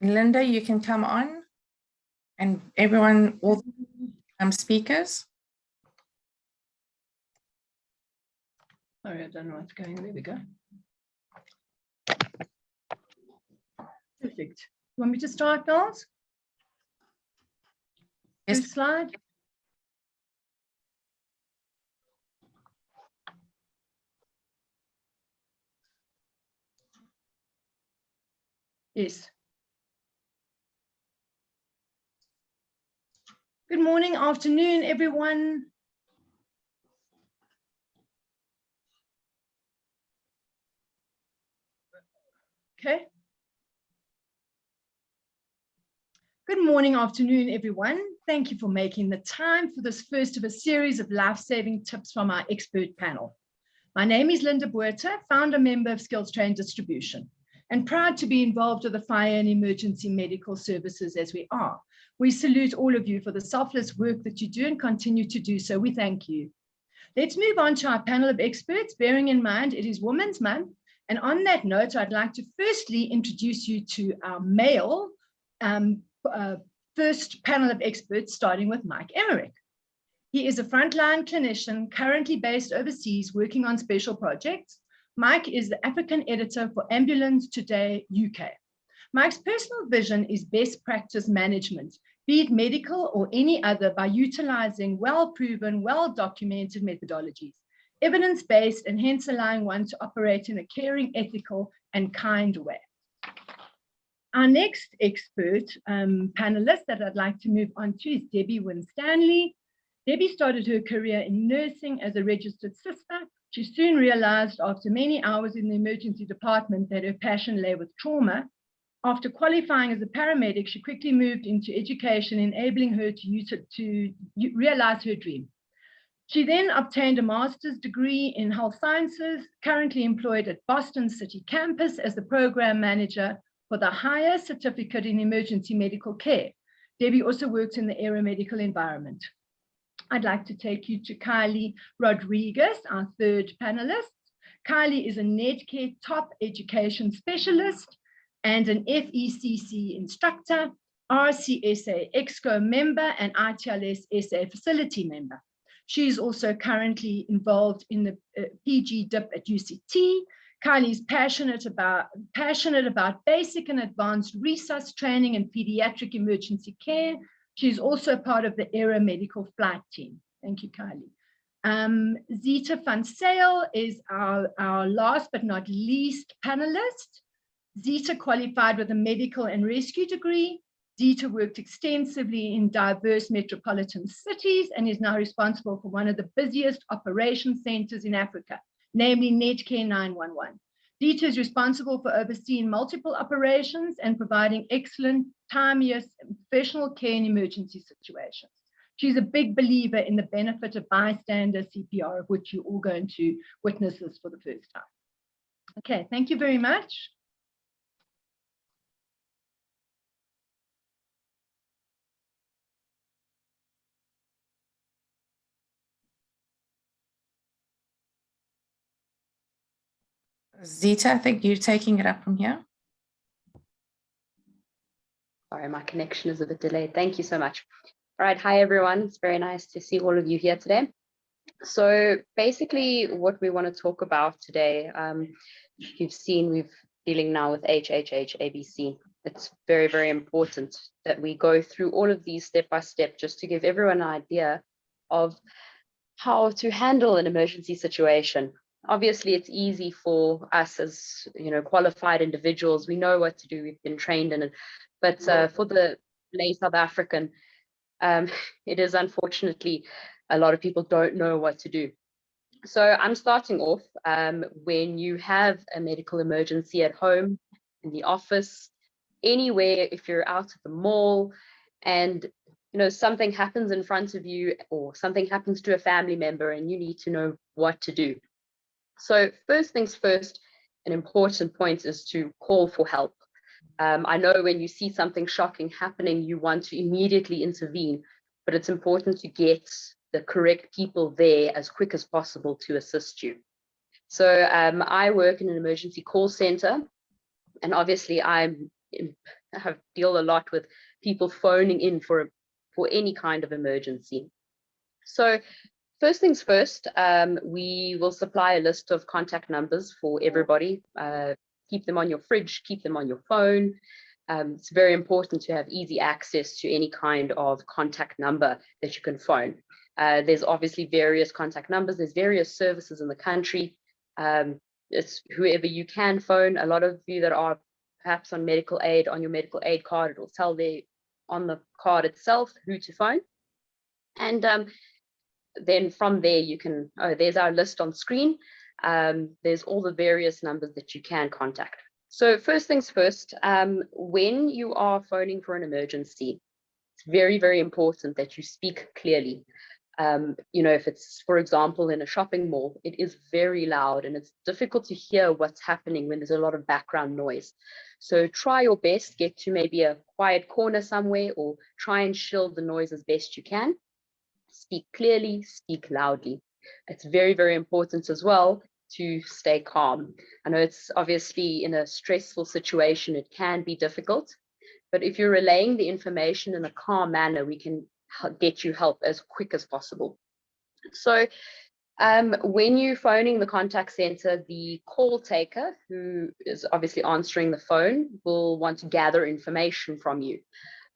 Linda, you can come on, and everyone, all speakers. Sorry, I don't know what's going on. There we go. Perfect. You want me to start, girls? Yes. First slide. Yes. Good morning, afternoon, everyone. Okay. Good morning, afternoon, everyone. Thank you for making the time for this first of a series of life-saving tips from our expert panel. My name is Linda Buerta, founder member of Skills Train Distribution, and proud to be involved with the fire and emergency medical services as we are. We salute all of you for the selfless work that you do and continue to do so. We thank you. Let's move on to our panel of experts, bearing in mind it is Women's Month. And on that note, I'd like to firstly introduce you to our male first panel of experts, starting with Mike Emmerich. He is a frontline clinician currently based overseas working on special projects. Mike is the African editor for Ambulance Today UK. Mike's personal vision is best practice management, be it medical or any other, by utilizing well-proven, well-documented methodologies, evidence-based, and hence allowing one to operate in a caring, ethical, and kind way. Our next expert panelist that I'd like to move on to is Debbie Winstanley. Debbie started her career in nursing as a registered sister. She soon realized after many hours in the emergency department that her passion lay with trauma. After qualifying as a paramedic, she quickly moved into education, enabling her to realize her dream. She then obtained a master's degree in health sciences, currently employed at Boston City campus as the program manager for the higher certificate in emergency medical care. Debbie also works in the aeromedical environment. I'd like to take you to Kylie Rodriguez, our third panelist. Kylie is a Netcare top education specialist and an FECC instructor, RCSA EXCO member, and ITLS SA facility member. She is also currently involved in the PG DIP at UCT. Kylie is passionate about basic and advanced resus training and pediatric emergency care. She's also part of the aeromedical flight team. Thank you, Kylie. Zita van Sale is our last but not least panelist. Zita qualified with a medical and rescue degree. Zita worked extensively in diverse metropolitan cities and is now responsible for one of the busiest operations centers in Africa, namely Netcare 911. Zita is responsible for overseeing multiple operations and providing excellent, timely, professional care in emergency situations. She's a big believer in the benefit of bystander CPR, of which you're all going to witness this for the first time. Okay, thank you very much. Zita, I think you're taking it up from here. Sorry, my connection is a bit delayed. Thank you so much. All right, hi everyone. It's very nice to see all of you here today. So basically what we want to talk about today, you've seen we're dealing now with HHH-ABC. It's very, very important that we go through all of these step by step just to give everyone an idea of how to handle an emergency situation. Obviously, it's easy for us as qualified individuals. We know what to do. We've been trained in it. But for the lay South African, it is unfortunately a lot of people don't know what to do. So I'm starting off when you have a medical emergency at home, in the office, anywhere. If you're out at the mall, and something happens in front of you, or something happens to a family member, and you need to know what to do. So first things first, an important point is to call for help. I know when you see something shocking happening, you want to immediately intervene, but it's important to get the correct people there as quick as possible to assist you. So I work in an emergency call center, and obviously I'm deal a lot with people phoning in for any kind of emergency. So first things first, we will supply a list of contact numbers for everybody. Keep them on your fridge, keep them on your phone. It's very important to have easy access to any kind of contact number that you can phone. There's obviously various contact numbers. There's various services in the country. It's whoever you can phone. A lot of you that are perhaps on medical aid, on your medical aid card, it will tell there on the card itself who to phone. And then from there you can, there's our list on screen. There's all the various numbers that you can contact. So first things first, when you are phoning for an emergency, it's very, very important that you speak clearly. If it's, for example, in a shopping mall, it is very loud and it's difficult to hear what's happening when there's a lot of background noise. So try your best, get to maybe a quiet corner somewhere, or try and shield the noise as best you can. Speak clearly, speak loudly. It's very, very important as well to stay calm. I know it's obviously in a stressful situation, it can be difficult, but if you're relaying the information in a calm manner, we can get you help as quick as possible. So when you're phoning the contact center, the call taker, who is obviously answering the phone, will want to gather information from you.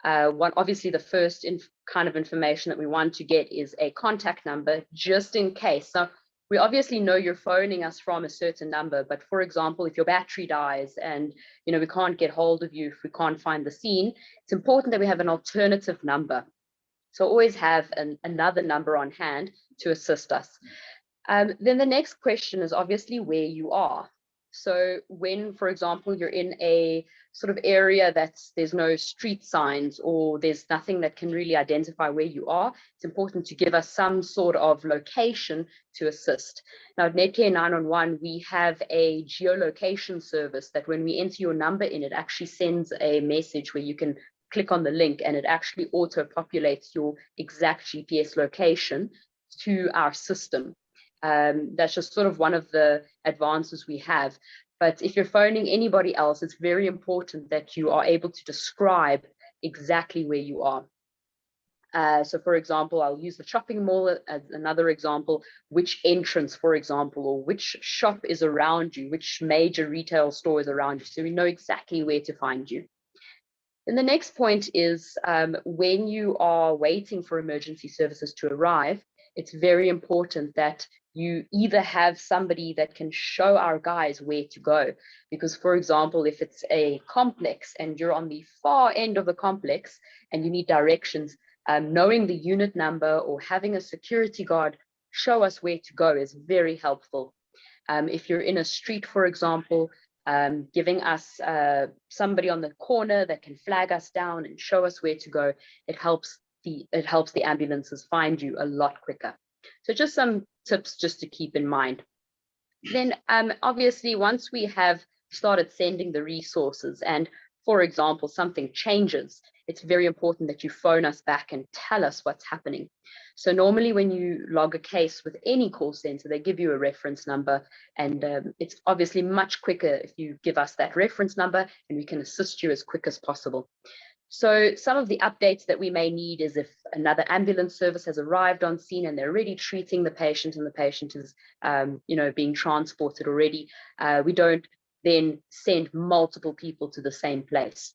Obviously, the first kind of information that we want to get is a contact number, just in case. So we obviously know you're phoning us from a certain number, but for example, if your battery dies and we can't get hold of you, if we can't find the scene, it's important that we have an alternative number. So always have another number on hand to assist us. Then the next question is obviously where you are. So when, for example, you're in a sort of area there's no street signs, or there's nothing that can really identify where you are, it's important to give us some sort of location to assist. Now at Netcare 911, we have a geolocation service that when we enter your number in, it actually sends a message where you can click on the link and it actually auto-populates your exact GPS location to our system. That's just sort of one of the advances we have. But if you're phoning anybody else, it's very important that you are able to describe exactly where you are. So for example, I'll use the shopping mall as another example, which entrance, for example, or which shop is around you, which major retail store is around you, so we know exactly where to find you. And the next point is when you are waiting for emergency services to arrive, it's very important that you either have somebody that can show our guys where to go. Because, for example, if it's a complex and you're on the far end of the complex and you need directions, knowing the unit number or having a security guard show us where to go is very helpful. If you're in a street, for example, giving us somebody on the corner that can flag us down and show us where to go, it helps the ambulances find you a lot quicker. So just some tips just to keep in mind. Then obviously, once we have started sending the resources and, for example, something changes, it's very important that you phone us back and tell us what's happening. So normally when you log a case with any call center, they give you a reference number, and it's obviously much quicker if you give us that reference number and we can assist you as quick as possible. So some of the updates that we may need is if another ambulance service has arrived on scene and they're already treating the patient and the patient is being transported already, we don't then send multiple people to the same place.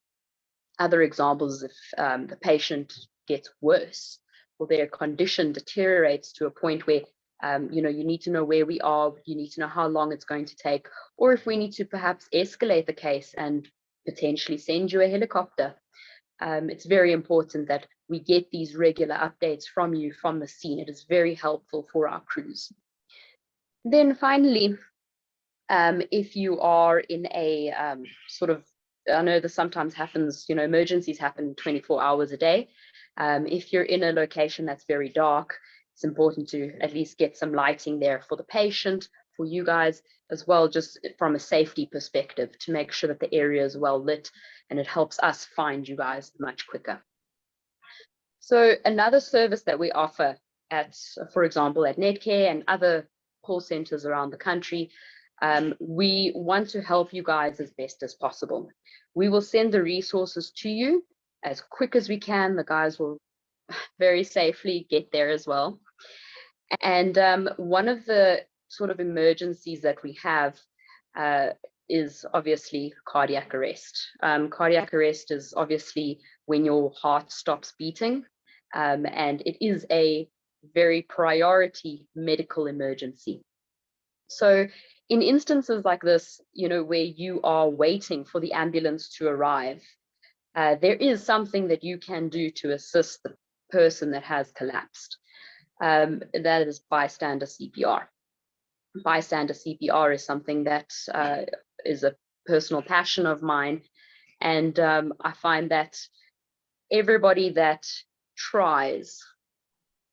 Other examples, if the patient gets worse or their condition deteriorates to a point where you need to know where we are, you need to know how long it's going to take, or if we need to perhaps escalate the case and potentially send you a helicopter. It's very important that we get these regular updates from you from the scene. It is very helpful for our crews. Then finally, if you are in a sort of, I know this sometimes happens, emergencies happen 24 hours a day. If you're in a location that's very dark, it's important to at least get some lighting there for the patient, for you guys as well, just from a safety perspective, to make sure that the area is well lit, and it helps us find you guys much quicker. So another service that we offer at, for example, at Netcare and other call centers around the country, We want to help you guys as best as possible. We will send the resources to you as quick as we can. The guys will very safely get there as well. And one of the sort of emergencies that we have is obviously cardiac arrest. Cardiac arrest is obviously when your heart stops beating, and it is a very priority medical emergency. So in instances like this, where you are waiting for the ambulance to arrive, there is something that you can do to assist the person that has collapsed. That is bystander CPR. Bystander CPR is something that is a personal passion of mine. And I find that everybody that tries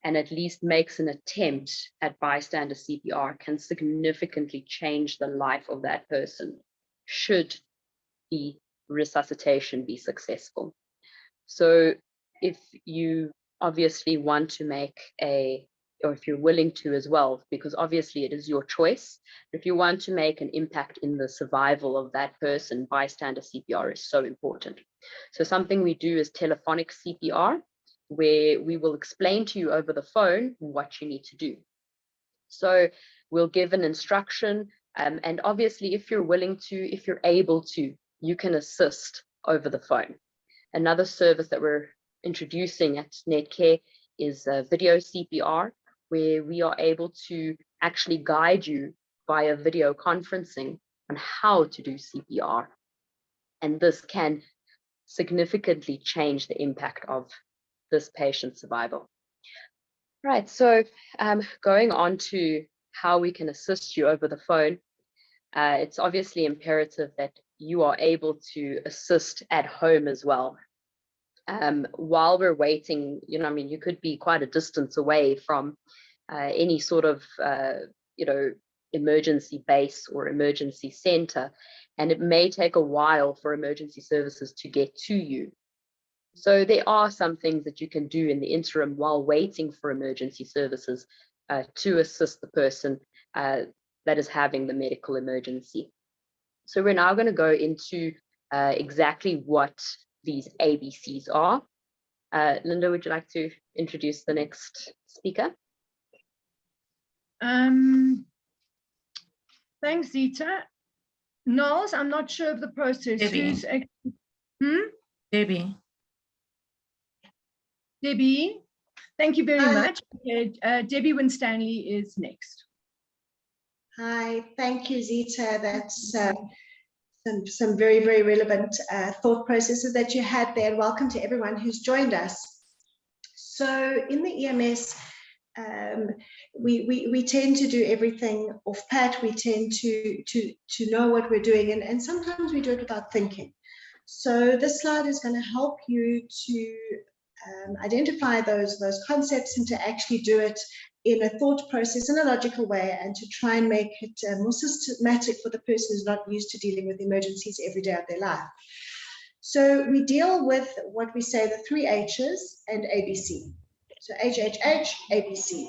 and at least makes an attempt at bystander CPR can significantly change the life of that person, should the resuscitation be successful. So if you obviously want to make or if you're willing to as well, because obviously it is your choice, if you want to make an impact in the survival of that person, bystander CPR is so important. So something we do is telephonic CPR, where we will explain to you over the phone what you need to do. So we'll give an instruction, and obviously if you're willing to, if you're able to, you can assist over the phone. Another service that we're introducing at Netcare is video CPR, where we are able to actually guide you via video conferencing on how to do CPR. And this can significantly change the impact of this patient's survival. Right, so going on to how we can assist you over the phone, it's obviously imperative that you are able to assist at home as well. While we're waiting, you could be quite a distance away from any sort of, emergency base or emergency center, and it may take a while for emergency services to get to you. So there are some things that you can do in the interim while waiting for emergency services to assist the person that is having the medical emergency. So we're now going to go into exactly what these ABCs are. Linda, would you like to introduce the next speaker? Thanks, Zita. Knowles, I'm not sure of the process. Debbie. Debbie. Debbie, thank you very much. Okay, Debbie Winstanley is next. Hi, thank you, Zita. That's some very, very relevant thought processes that you had there. And welcome to everyone who's joined us. So in the EMS, we tend to do everything off pat. We tend to know what we're doing, and sometimes we do it without thinking. So this slide is going to help you to identify those concepts and to actually do it in a thought process in a logical way, and to try and make it more systematic for the person who's not used to dealing with emergencies every day of their life. So we deal with what we say the 3 H's and ABC. So HHH, ABC.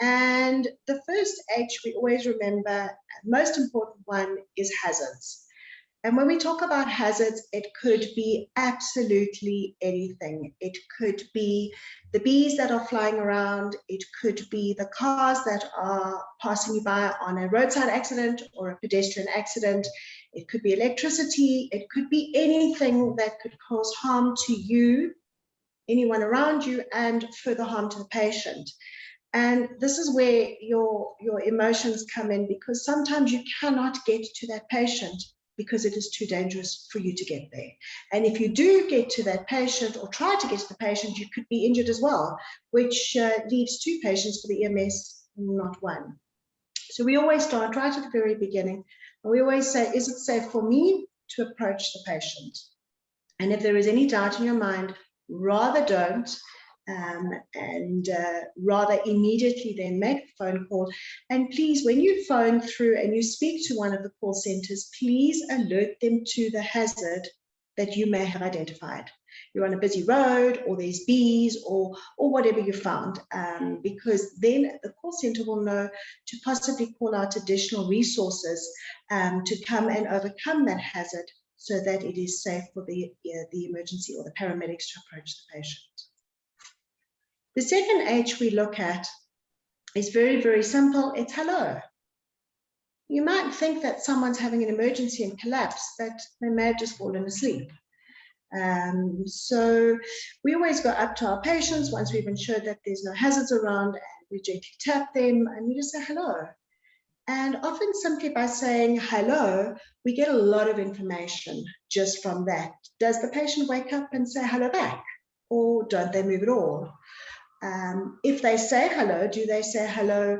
And the first H we always remember, most important one, is hazards. And when we talk about hazards, it could be absolutely anything. It could be the bees that are flying around. It could be the cars that are passing you by on a roadside accident or a pedestrian accident. It could be electricity. It could be anything that could cause harm to you, anyone around you, and further harm to the patient. And this is where your emotions come in, because sometimes you cannot get to that patient because it is too dangerous for you to get there. And if you do get to that patient or try to get to the patient, you could be injured as well, which leaves 2 patients for the EMS, not 1. So we always start right at the very beginning. And we always say, is it safe for me to approach the patient? And if there is any doubt in your mind, rather don't. Rather immediately then make the phone call. And please, when you phone through and you speak to one of the call centers, please alert them to the hazard that you may have identified. you're on a busy road, or there's bees, or whatever you found, because then the call center will know to possibly call out additional resources to come and overcome that hazard, so that it is safe for the emergency or the paramedics to approach the patient. The second H we look at is very, very simple. It's hello. You might think that someone's having an emergency and collapse, but they may have just fallen asleep. So we always go up to our patients once we've ensured that there's no hazards around, and we gently tap them and we just say hello. And often simply by saying hello, we get a lot of information just from that. Does the patient wake up and say hello back, or don't they move at all? If they say hello, do they say hello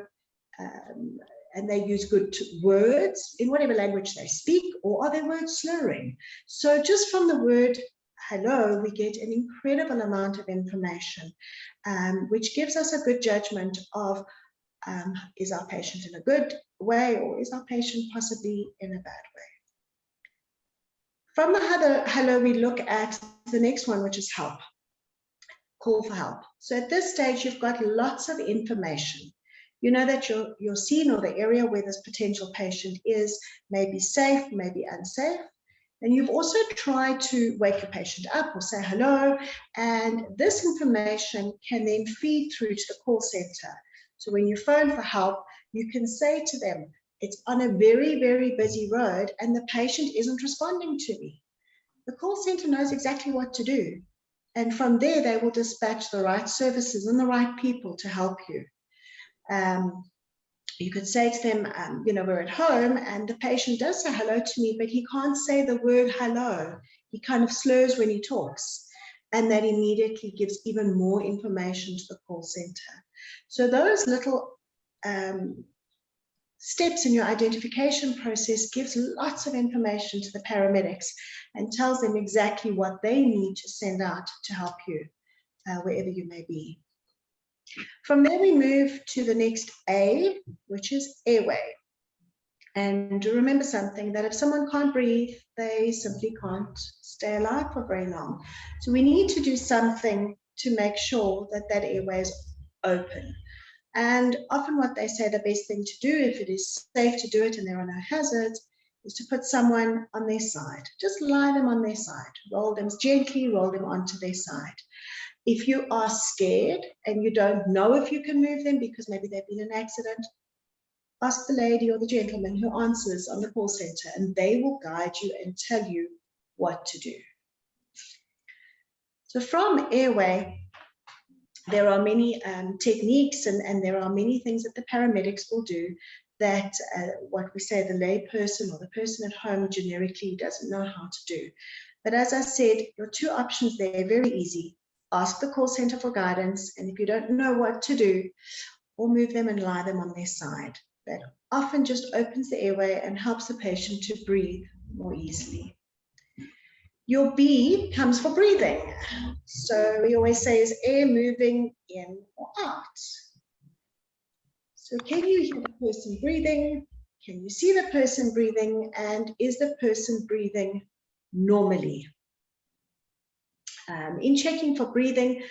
and they use good words in whatever language they speak, or are their words slurring? So just from the word hello, we get an incredible amount of information, which gives us a good judgment of is our patient in a good way, or is our patient possibly in a bad way? From the hello, we look at the next one, which is help. Call for help. So at this stage, you've got lots of information. You know that your scene or the area where this potential patient is may be safe, may be unsafe. And you've also tried to wake your patient up or say hello. And this information can then feed through to the call center. So when you phone for help, you can say to them, it's on a very, very busy road and the patient isn't responding to me. The call center knows exactly what to do. And from there, they will dispatch the right services and the right people to help you. You could say to them, we're at home and the patient does say hello to me, but he can't say the word hello. He kind of slurs when he talks. And that immediately gives even more information to the call center. So those little steps in your identification process gives lots of information to the paramedics and tells them exactly what they need to send out to help you wherever you may be. From there, we move to the next A, which is airway. And remember something, that if someone can't breathe, they simply can't stay alive for very long. So we need to do something to make sure that that airway is open. And often what they say the best thing to do, if it is safe to do it and there are no hazards, is to put someone on their side. Just lie them on their side. Roll them gently, roll them onto their side. If you are scared and you don't know if you can move them because maybe they've been in an accident, ask the lady or the gentleman who answers on the call center, and they will guide you and tell you what to do. So from airway, there are many techniques and there are many things that the paramedics will do that what we say the lay person or the person at home generically doesn't know how to do. But as I said, your two options there are very easy. Ask the call center for guidance, and if you don't know what to do, or move them and lie them on their side. That often just opens the airway and helps the patient to breathe more easily. Your B comes for breathing. So we always say, is air moving in or out? So can you hear the person breathing? Can you see the person breathing? And is the person breathing normally? In checking for breathing,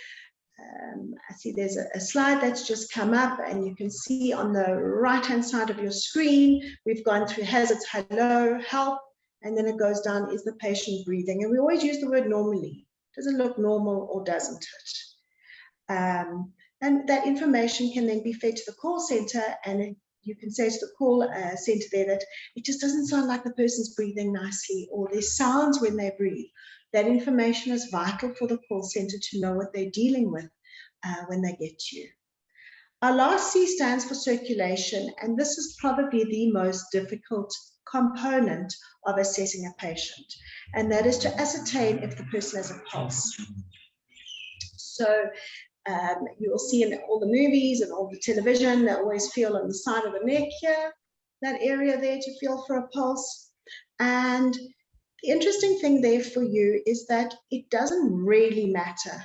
I see there's a slide that's just come up, and you can see on the right-hand side of your screen, we've gone through hazards, hello, help, and then it goes down, is the patient breathing? And we always use the word normally. Does it look normal or doesn't it? And that information can then be fed to the call center, and you can say to the call center there that it just doesn't sound like the person's breathing nicely, or there's sounds when they breathe. That information is vital for the call center to know what they're dealing with when they get to you. Our last C stands for circulation, and this is probably the most difficult component of assessing a patient, and that is to ascertain if the person has a pulse. So you will see in all the movies and all the television, they always feel on the side of the neck here, that area there to feel for a pulse. And the interesting thing there for you is that it doesn't really matter.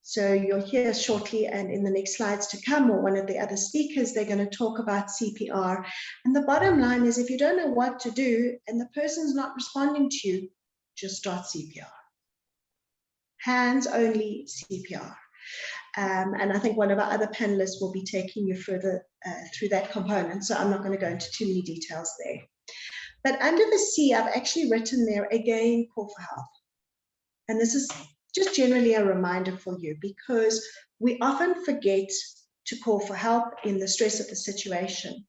So you'll hear shortly, and in the next slides to come, or one of the other speakers, they're going to talk about CPR. And the bottom line is, if you don't know what to do and the person's not responding to you, just start CPR. hands-only CPR. And I think one of our other panelists will be taking you further through that component, so I'm not going to go into too many details there. But under the C, I've actually written there, again, call for help. And this is just generally a reminder for you, because we often forget to call for help in the stress of the situation.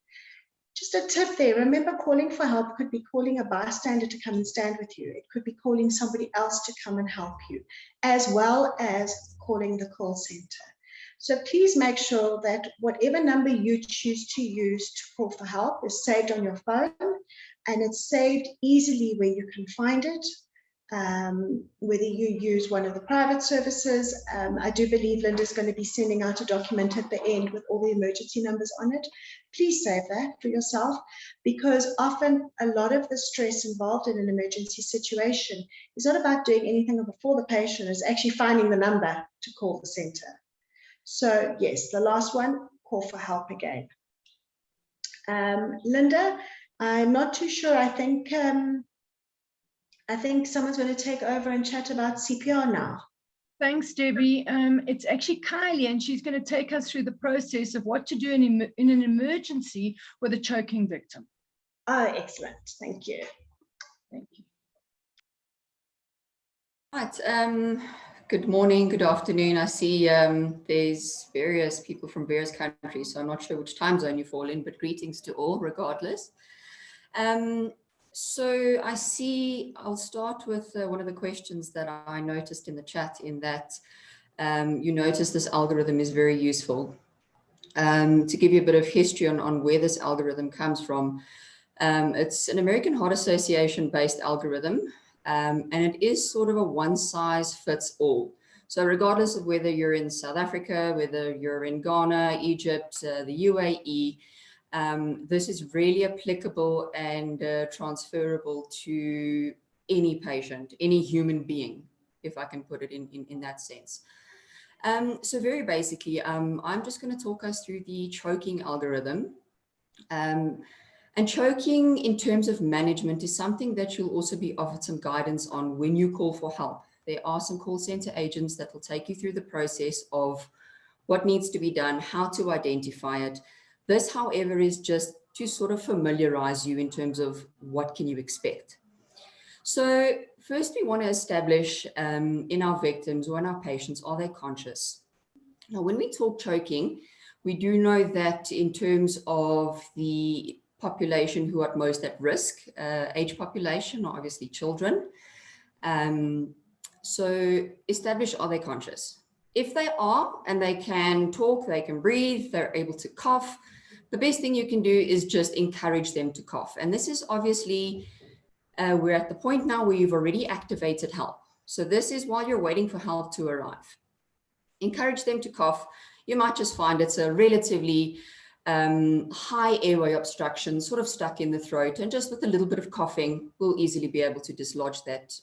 Just a tip there, remember, calling for help could be calling a bystander to come and stand with you. It could be calling somebody else to come and help you, as well as calling the call center. So please make sure that whatever number you choose to use to call for help is saved on your phone, and it's saved easily where you can find it. Whether you use one of the private services, I do believe Linda's going to be sending out a document at the end with all the emergency numbers on it. Please save that for yourself, because often a lot of the stress involved in an emergency situation is not about doing anything before the patient, it's actually finding the number to call the center. So yes, the last one, call for help again. Linda, I'm not too sure. I think someone's going to take over and chat about CPR now. Thanks, Debbie. It's actually Kylie, and she's going to take us through the process of what to do in an emergency with a choking victim. Oh, excellent. Thank you. Thank you. Right. Good morning, good afternoon. I see there's various people from various countries, so I'm not sure which time zone you fall in, but greetings to all regardless. So I see, I'll start with one of the questions that I noticed in the chat, in that you notice this algorithm is very useful. To give you a bit of history on where this algorithm comes from, it's an American Heart Association based algorithm, and it is sort of a one size fits all. So regardless of whether you're in South Africa, whether you're in Ghana, Egypt, the UAE, this is really applicable and transferable to any patient, any human being, if I can put it in that sense. So very basically, I'm just going to talk us through the choking algorithm. And choking in terms of management is something that you'll also be offered some guidance on when you call for help. There are some call center agents that will take you through the process of what needs to be done, how to identify it. This, however, is just to sort of familiarize you in terms of what can you expect. So first, we want to establish in our victims or in our patients, are they conscious? Now, when we talk choking, we do know that in terms of the population who are most at risk, age population, are obviously children. So establish, are they conscious? If they are, and they can talk, they can breathe, they're able to cough, the best thing you can do is just encourage them to cough. And this is obviously, we're at the point now where you've already activated help. So this is while you're waiting for help to arrive. Encourage them to cough. You might just find it's a relatively high airway obstruction, sort of stuck in the throat, and just with a little bit of coughing, we'll easily be able to dislodge that,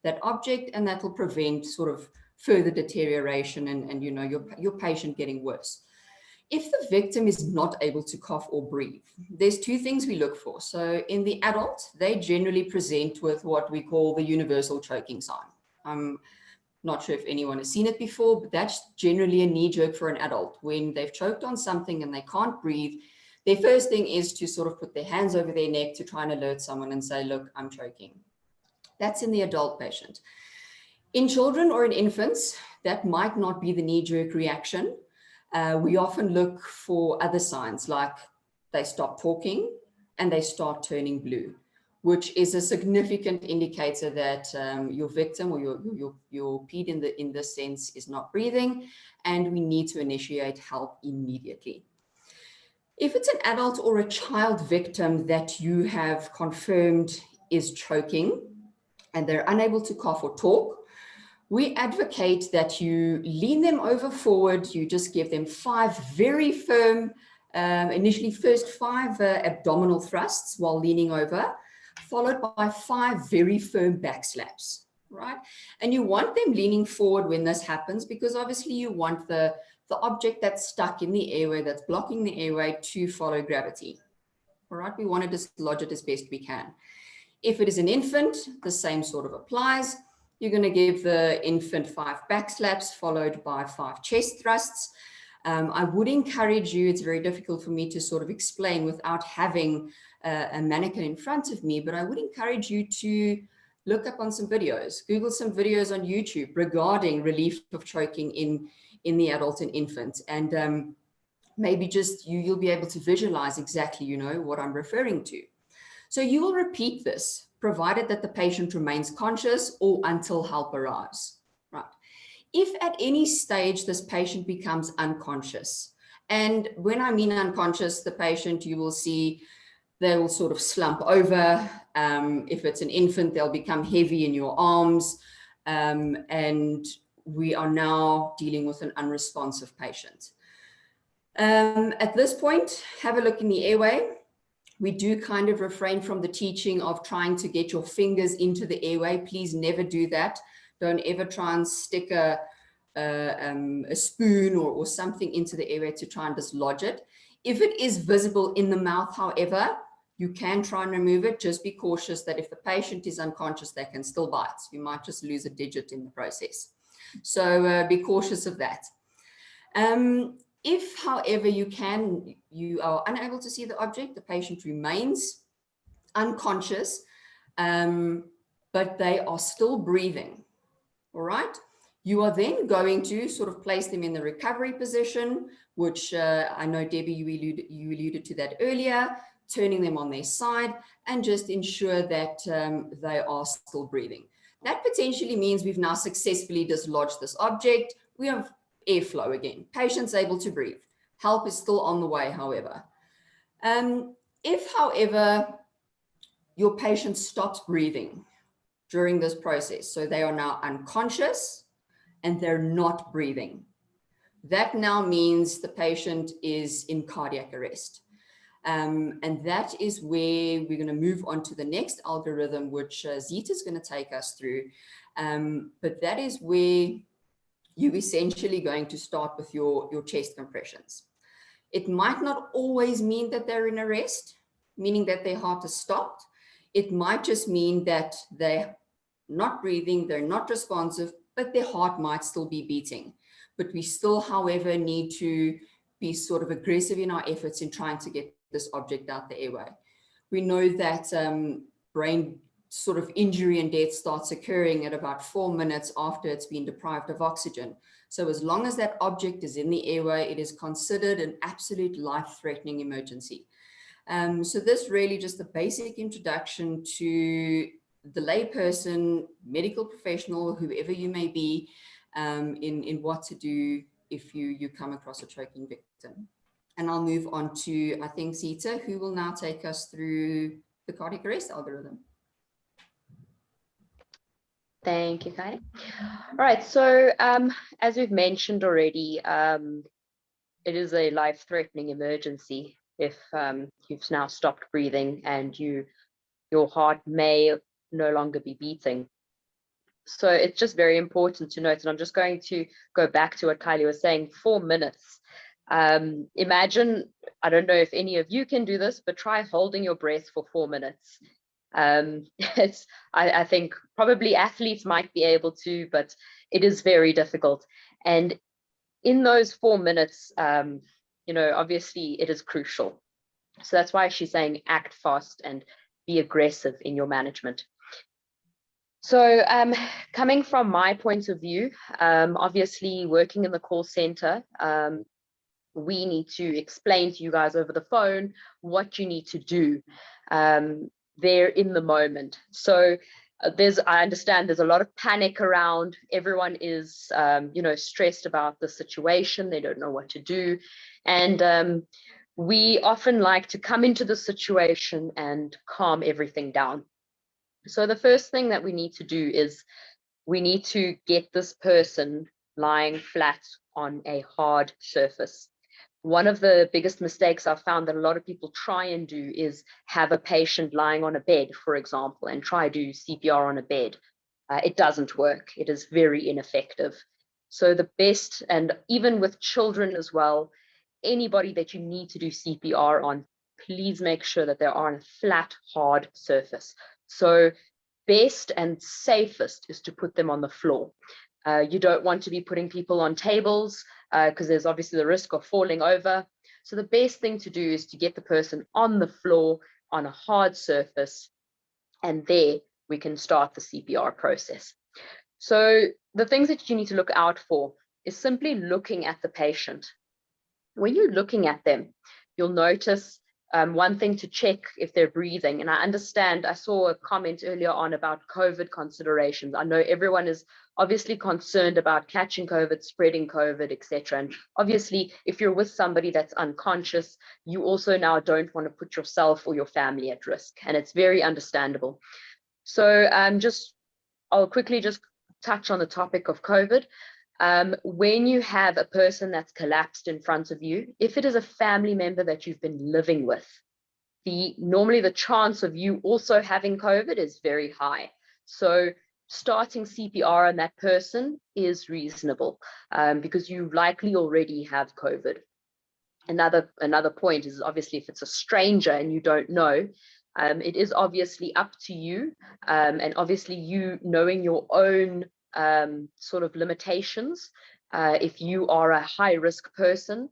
that object, and that will prevent sort of further deterioration and you know, your patient getting worse. If the victim is not able to cough or breathe, there's two things we look for. So in the adult, they generally present with what we call the universal choking sign. I'm not sure if anyone has seen it before, but that's generally a knee jerk for an adult. When they've choked on something and they can't breathe, their first thing is to sort of put their hands over their neck to try and alert someone and say, look, I'm choking. That's in the adult patient. In children or in infants, that might not be the knee jerk reaction. We often look for other signs, like they stop talking and they start turning blue, which is a significant indicator that your victim or your ped in this sense is not breathing, and we need to initiate help immediately. If it's an adult or a child victim that you have confirmed is choking and they're unable to cough or talk, we advocate that you lean them over forward. You just give them 5 very firm, initially first 5 abdominal thrusts while leaning over, followed by 5 very firm back slaps, right? And you want them leaning forward when this happens, because obviously you want the object that's stuck in the airway, that's blocking the airway, to follow gravity, all right? We want to dislodge it as best we can. If it is an infant, the same sort of applies. You're going to give the infant 5 back slaps followed by 5 chest thrusts. I would encourage you, it's very difficult for me to sort of explain without having a mannequin in front of me, but I would encourage you to look up on some videos, Google some videos on YouTube regarding relief of choking in the adult and infant. And maybe just you'll be able to visualize exactly, you know, what I'm referring to. So you will repeat this, provided that the patient remains conscious or until help arrives, right? If at any stage this patient becomes unconscious, and when I mean unconscious, the patient, you will see they will sort of slump over. If it's an infant, they'll become heavy in your arms. And we are now dealing with an unresponsive patient. At this point, have a look in the airway. We do kind of refrain from the teaching of trying to get your fingers into the airway. Please never do that. Don't ever try and stick a spoon or something into the airway to try and dislodge it. If it is visible in the mouth, however, you can try and remove it. Just be cautious that if the patient is unconscious, they can still bite. You might just lose a digit in the process. So be cautious of that. If, however, you are unable to see the object, the patient remains unconscious, but they are still breathing, all right? You are then going to sort of place them in the recovery position, which I know, Debbie, you alluded to that earlier, turning them on their side and just ensure that they are still breathing. That potentially means we've now successfully dislodged this object. We have airflow again, patient's able to breathe. Help is still on the way, however. If, however, your patient stops breathing during this process, so they are now unconscious and they're not breathing, that now means the patient is in cardiac arrest. And that is where we're going to move on to the next algorithm, which Zita is going to take us through. But that is where you're essentially going to start with your chest compressions. It might not always mean that they're in arrest, meaning that their heart has stopped. It might just mean that they're not breathing, they're not responsive, but their heart might still be beating. But we still, however, need to be sort of aggressive in our efforts in trying to get this object out the airway. We know that brain sort of injury and death starts occurring at about 4 minutes after it's been deprived of oxygen. So as long as that object is in the airway, it is considered an absolute life-threatening emergency. So this really just a basic introduction to the layperson, medical professional, whoever you may be, in what to do if you come across a choking victim. And I'll move on to, I think, Zita, who will now take us through the cardiac arrest algorithm. Thank you, Kai. All right, so as we've mentioned already, it is a life-threatening emergency if you've now stopped breathing and your heart may no longer be beating. So it's just very important to note, and I'm just going to go back to what Kylie was saying, 4 minutes. Imagine, I don't know if any of you can do this, but try holding your breath for 4 minutes. I think probably athletes might be able to, but it is very difficult. And in those 4 minutes, you know, obviously it is crucial. So that's why she's saying act fast and be aggressive in your management. So coming from my point of view, obviously working in the call center, we need to explain to you guys over the phone what you need to do there in the moment. So I understand there's a lot of panic around. Everyone is, you know, stressed about the situation. They don't know what to do. And we often like to come into the situation and calm everything down. So the first thing that we need to do is we need to get this person lying flat on a hard surface. One of the biggest mistakes I've found that a lot of people try and do is have a patient lying on a bed, for example, and try to do CPR on a bed. It doesn't work. It is very ineffective. So the best, and even with children as well, anybody that you need to do CPR on, please make sure that they're on a flat, hard surface. So best and safest is to put them on the floor. You don't want to be putting people on tables because there's obviously the risk of falling over. So the best thing to do is to get the person on the floor on a hard surface, and there we can start the CPR process. So the things that you need to look out for is simply looking at the patient. When you're looking at them, you'll notice one thing to check if they're breathing. And I understand, I saw a comment earlier on about COVID considerations. I know everyone is obviously concerned about catching COVID, spreading COVID, etc. And obviously, if you're with somebody that's unconscious, you also now don't want to put yourself or your family at risk. And it's very understandable. So I'll quickly just touch on the topic of COVID. When you have a person that's collapsed in front of you, if it is a family member that you've been living with, normally the chance of you also having COVID is very high. So starting CPR on that person is reasonable because you likely already have COVID. Another point is obviously if it's a stranger and you don't know, it is obviously up to you, and obviously you knowing your own sort of limitations. If you are a high risk person,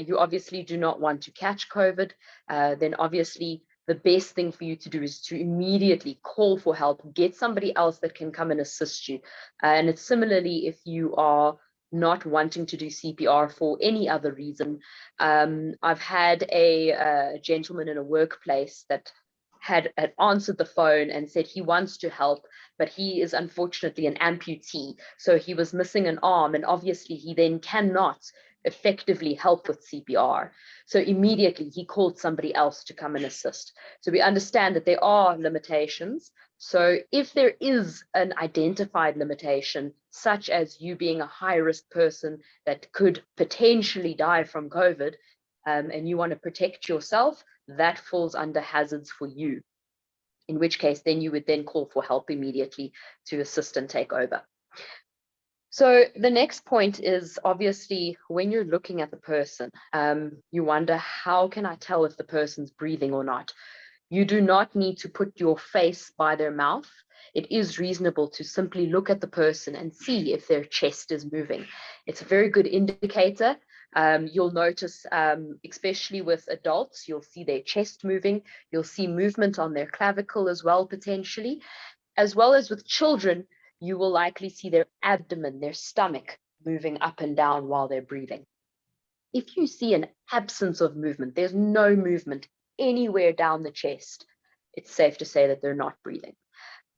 you obviously do not want to catch COVID, then obviously the best thing for you to do is to immediately call for help, get somebody else that can come and assist you. And it's similarly if you are not wanting to do CPR for any other reason. I've had a gentleman in a workplace that had answered the phone and said he wants to help, but he is unfortunately an amputee. So he was missing an arm, and obviously he then cannot effectively help with CPR. So immediately he called somebody else to come and assist. So we understand that there are limitations. So if there is an identified limitation, such as you being a high-risk person that could potentially die from COVID, and you want to protect yourself, that falls under hazards for you, in which case then you would then call for help immediately to assist and take over. So the next point is obviously when you're looking at the person, you wonder, how can I tell if the person's breathing or not? You do not need to put your face by their mouth. It is reasonable to simply look at the person and see if their chest is moving. It's a very good indicator. You'll notice, especially with adults, you'll see their chest moving. You'll see movement on their clavicle as well, potentially. As well as with children, you will likely see their abdomen, their stomach moving up and down while they're breathing. If you see an absence of movement, there's no movement anywhere down the chest, it's safe to say that they're not breathing.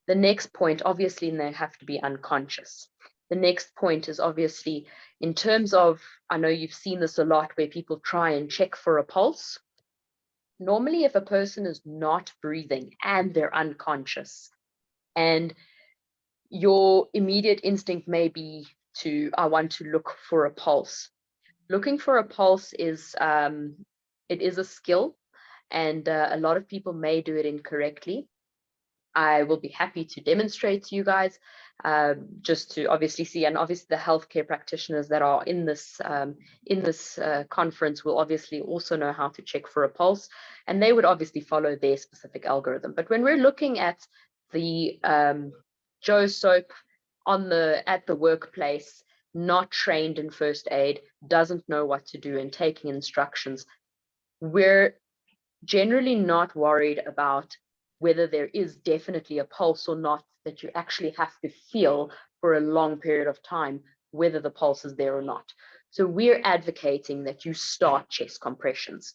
The next point, obviously, they have to be unconscious. The next point is obviously in terms of, I know you've seen this a lot where people try and check for a pulse. Normally, if a person is not breathing and they're unconscious, and your immediate instinct may be to, I want to look for a pulse. Looking for a pulse is, it is a skill, and a lot of people may do it incorrectly. I will be happy to demonstrate to you guys, just to obviously see, and obviously the healthcare practitioners that are in this conference will obviously also know how to check for a pulse, and they would obviously follow their specific algorithm. But when we're looking at the Joe Soap at the workplace, not trained in first aid, doesn't know what to do and taking instructions, we're generally not worried about whether there is definitely a pulse or not, that you actually have to feel for a long period of time whether the pulse is there or not. So we're advocating that you start chest compressions.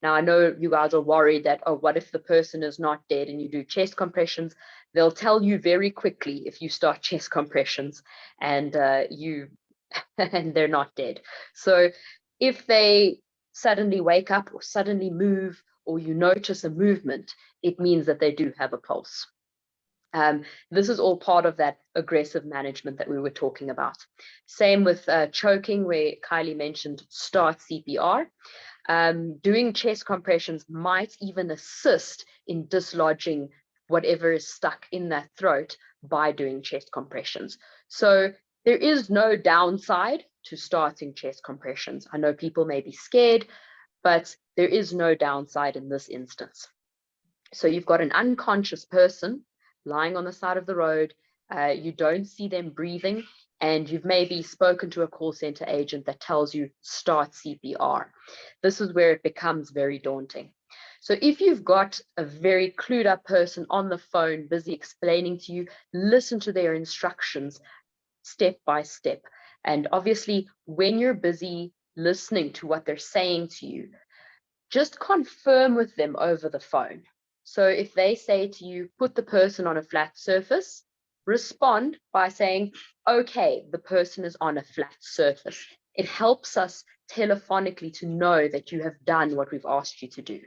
Now, I know you guys are worried that, oh, what if the person is not dead and you do chest compressions? They'll tell you very quickly if you start chest compressions and and they're not dead. So if they suddenly wake up or suddenly move, or you notice a movement, it means that they do have a pulse. This is all part of that aggressive management that we were talking about. Same with choking, where Kylie mentioned start CPR. Doing chest compressions might even assist in dislodging whatever is stuck in that throat by doing chest compressions. So there is no downside to starting chest compressions. I know people may be scared, but there is no downside in this instance. So you've got an unconscious person lying on the side of the road, you don't see them breathing, and you've maybe spoken to a call center agent that tells you start CPR. This is where it becomes very daunting. So if you've got a very clued up person on the phone busy explaining to you, listen to their instructions step by step. And obviously, when you're busy listening to what they're saying to you, just confirm with them over the phone. So if they say to you, put the person on a flat surface, respond by saying, okay, the person is on a flat surface. It helps us telephonically to know that you have done what we've asked you to do.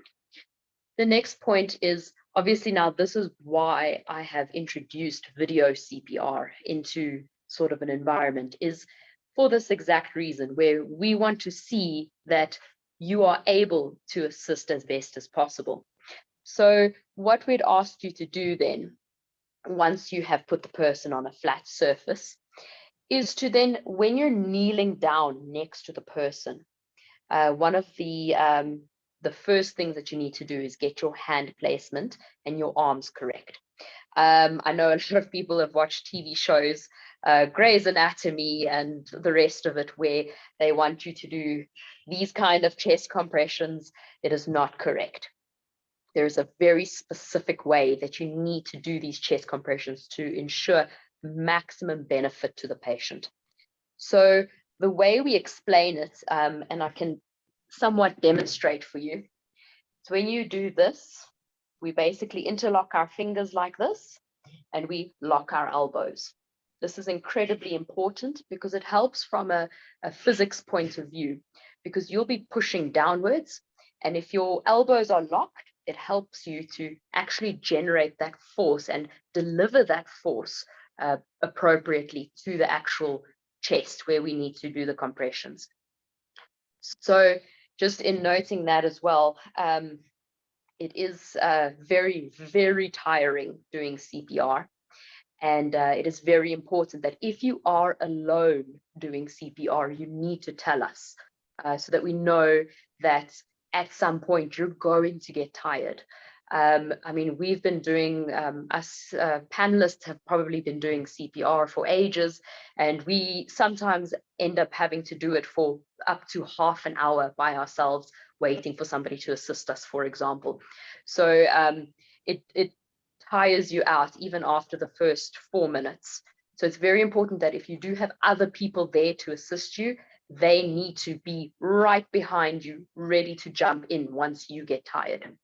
The next point is, obviously now this is why I have introduced video CPR into sort of an environment, is for this exact reason, where we want to see that you are able to assist as best as possible. So what we'd ask you to do then, once you have put the person on a flat surface, is to then, when you're kneeling down next to the person, one of the first things that you need to do is get your hand placement and your arms correct. I know a lot of people have watched TV shows, Grey's Anatomy and the rest of it, where they want you to do these kind of chest compressions. It is not correct. There's a very specific way that you need to do these chest compressions to ensure maximum benefit to the patient. So the way we explain it, and I can somewhat demonstrate for you. So when you do this, we basically interlock our fingers like this, and we lock our elbows. This is incredibly important because it helps from a physics point of view, because you'll be pushing downwards, and if your elbows are locked, it helps you to actually generate that force and deliver that force appropriately to the actual chest where we need to do the compressions. So just in noting that as well, it is very, very tiring doing CPR. And it is very important that if you are alone doing CPR, you need to tell us so that we know that at some point you're going to get tired. I mean, we've been doing, us panelists have probably been doing CPR for ages, and we sometimes end up having to do it for up to half an hour by ourselves, waiting for somebody to assist us, for example. So it tires you out even after the first 4 minutes. So it's very important that if you do have other people there to assist you, they need to be right behind you, ready to jump in once you get tired.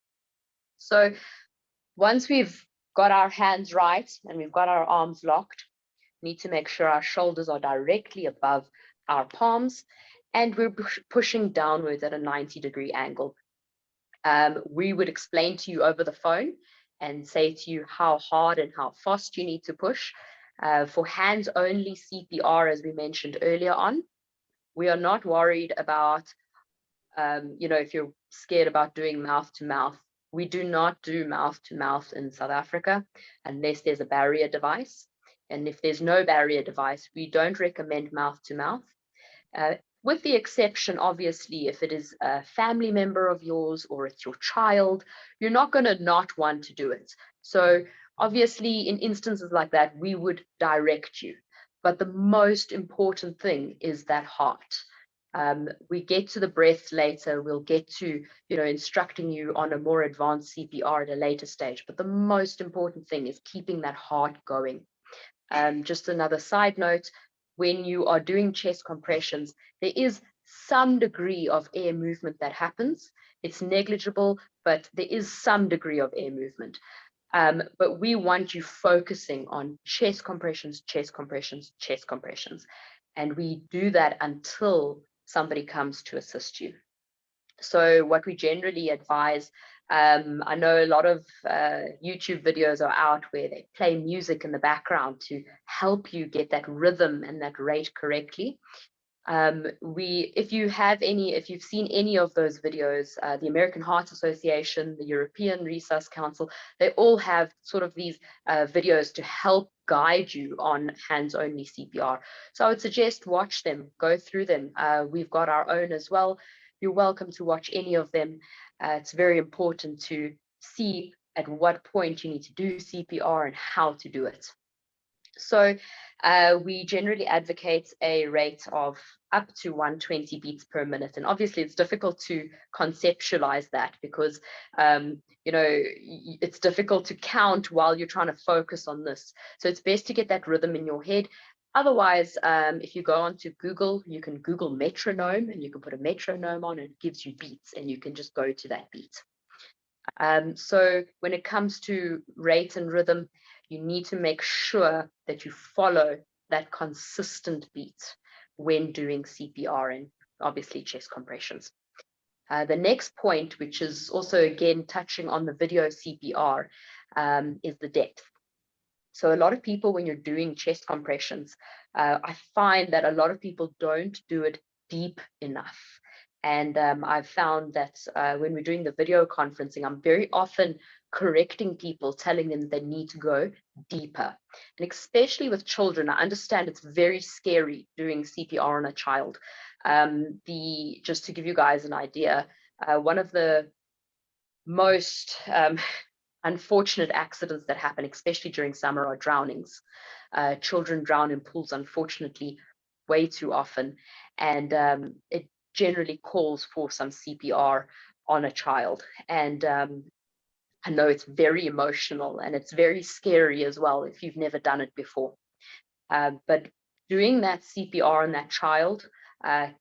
So once we've got our hands right and we've got our arms locked, we need to make sure our shoulders are directly above our palms, and we're pushing downwards at a 90-degree angle. We would explain to you over the phone and say to you how hard and how fast you need to push. For hands-only CPR, as we mentioned earlier on, we are not worried about, if you're scared about doing mouth-to-mouth. We do not do mouth-to-mouth in South Africa unless there's a barrier device. And if there's no barrier device, we don't recommend mouth-to-mouth. With the exception, obviously, if it is a family member of yours or it's your child, you're not going to not want to do it. So obviously, in instances like that, we would direct you. But the most important thing is that heart. We get to the breaths later. We'll get to, instructing you on a more advanced CPR at a later stage. But the most important thing is keeping that heart going. Just another side note, when you are doing chest compressions, there is some degree of air movement that happens. It's negligible, but there is some degree of air movement. But we want you focusing on chest compressions, chest compressions, chest compressions. And we do that until somebody comes to assist you. So what we generally advise, I know a lot of YouTube videos are out where they play music in the background to help you get that rhythm and that rate correctly. If you've seen any of those videos, the American Heart Association, the European Resus Council, they all have sort of these videos to help guide you on hands-only CPR. So I would suggest watch them, go through them. We've got our own as well. You're welcome to watch any of them. It's very important to see at what point you need to do CPR and how to do it. So we generally advocate a rate of up to 120 beats per minute. And obviously it's difficult to conceptualize that because, you know, it's difficult to count while you're trying to focus on this. So it's best to get that rhythm in your head. Otherwise, if you go onto Google, you can Google metronome and you can put a metronome on and it gives you beats and you can just go to that beat. So when it comes to rate and rhythm, you need to make sure that you follow that consistent beat when doing CPR and obviously chest compressions. The next point, which is also again touching on the video CPR, is the depth. So a lot of people, when you're doing chest compressions, I find that a lot of people don't do it deep enough. And I've found that when we're doing the video conferencing, I'm very often correcting people, telling them they need to go deeper. And especially with children, I understand it's very scary doing CPR on a child. Just to give you guys an idea, one of the most unfortunate accidents that happen, especially during summer, are drownings. Children drown in pools, unfortunately, way too often. And it generally calls for some CPR on a child. And I know it's very emotional and it's very scary as well if you've never done it before. But doing that CPR on that child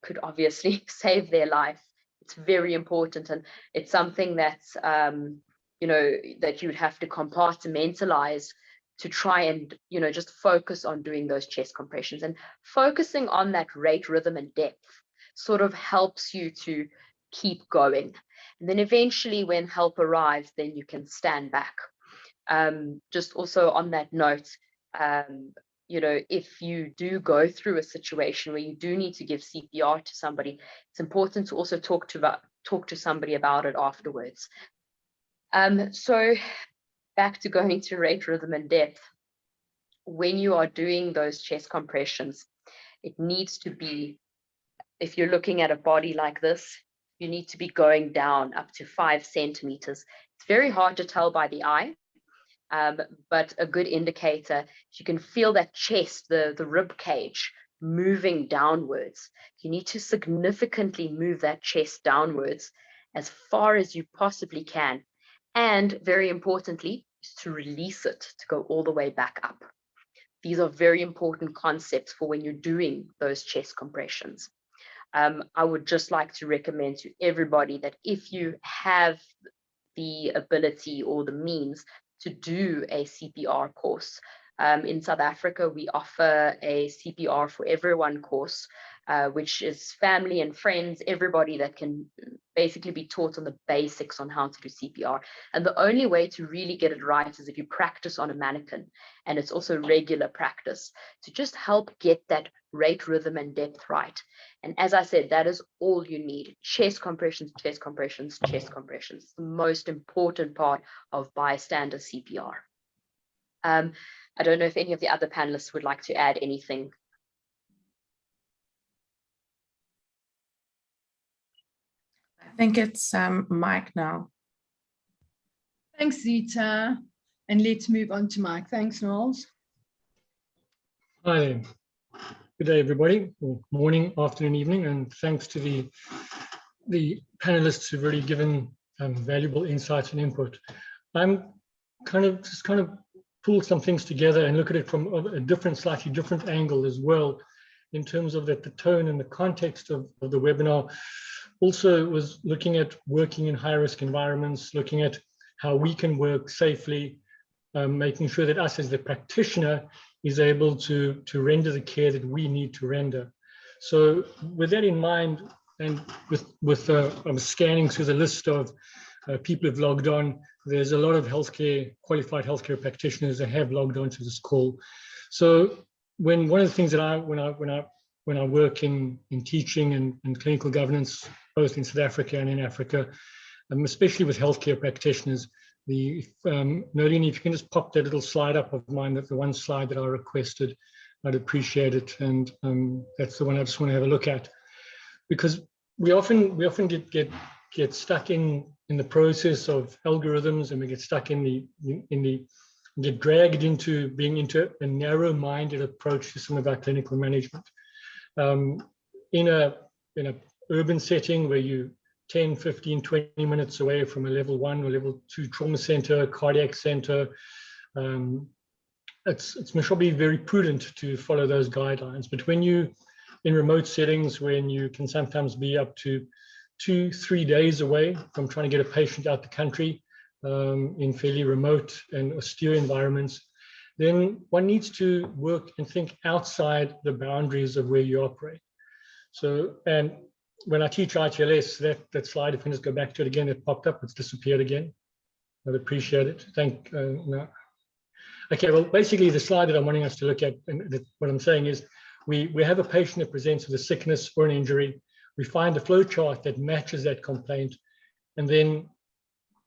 could obviously save their life. It's very important, and it's something that's you know, that you would have to compartmentalize to try and, you know, just focus on doing those chest compressions. And focusing on that rate, rhythm, and depth sort of helps you to keep going. And then eventually when help arrives, then you can stand back. Just also on that note, you know, if you do go through a situation where you do need to give CPR to somebody, it's important to also talk to somebody about it afterwards. So back to going to rate, rhythm, and depth. When you are doing those chest compressions, it needs to be, if you're looking at a body like this, you need to be going down up to 5 centimeters. It's very hard to tell by the eye, but a good indicator, you can feel that chest, the rib cage moving downwards. You need to significantly move that chest downwards as far as you possibly can. And very importantly, is to release it to go all the way back up. These are very important concepts for when you're doing those chest compressions. I would just like to recommend to everybody that if you have the ability or the means to do a CPR course, in South Africa, we offer a CPR for everyone course, which is family and friends, everybody that can basically be taught on the basics on how to do CPR. And the only way to really get it right is if you practice on a mannequin, and it's also regular practice to just help get that rate, rhythm, and depth right. And as I said, that is all you need. Chest compressions, chest compressions, chest compressions. The most important part of bystander CPR. I don't know if any of the other panelists would like to add anything. I think it's Mike now. Thanks, Zita. And let's move on to Mike. Thanks, Knowles. Hi there. Good day, everybody. Or morning, afternoon, evening, and thanks to the panelists who've already given valuable insights and input. I'm kind of pull some things together and look at it from a slightly different angle as well, in terms of the tone and the context of the webinar. Also was looking at working in high-risk environments, looking at how we can work safely, making sure that us as the practitioner is able to render the care that we need to render. So with that in mind, and with I'm scanning through the list of people who've logged on, there's a lot of qualified healthcare practitioners that have logged on to this call. So one of the things that when I work in teaching and clinical governance, both in South Africa and in Africa, especially with healthcare practitioners, Nolene, if you can just pop that little slide up of mine, that the one slide that I requested, I'd appreciate it. And that's the one I just want to have a look at, because we often get get stuck in the process of algorithms, and we get stuck get dragged into being into a narrow-minded approach to some of our clinical management. In a urban setting where you 10, 15, 20 minutes away from a level 1 or level 2 trauma center, cardiac center, it's probably very prudent to follow those guidelines. But when you in remote settings, when you can sometimes be up to 2-3 days away from trying to get a patient out the country, in fairly remote and austere environments, then one needs to work and think outside the boundaries of where you operate. So, and when I teach ITLS, that slide, if we can just go back to it again, it popped up, it's disappeared again. I'd appreciate it. No. Okay, well, basically the slide that I'm wanting us to look at, and what I'm saying is, we have a patient that presents with a sickness or an injury. We find a flow chart that matches that complaint, and then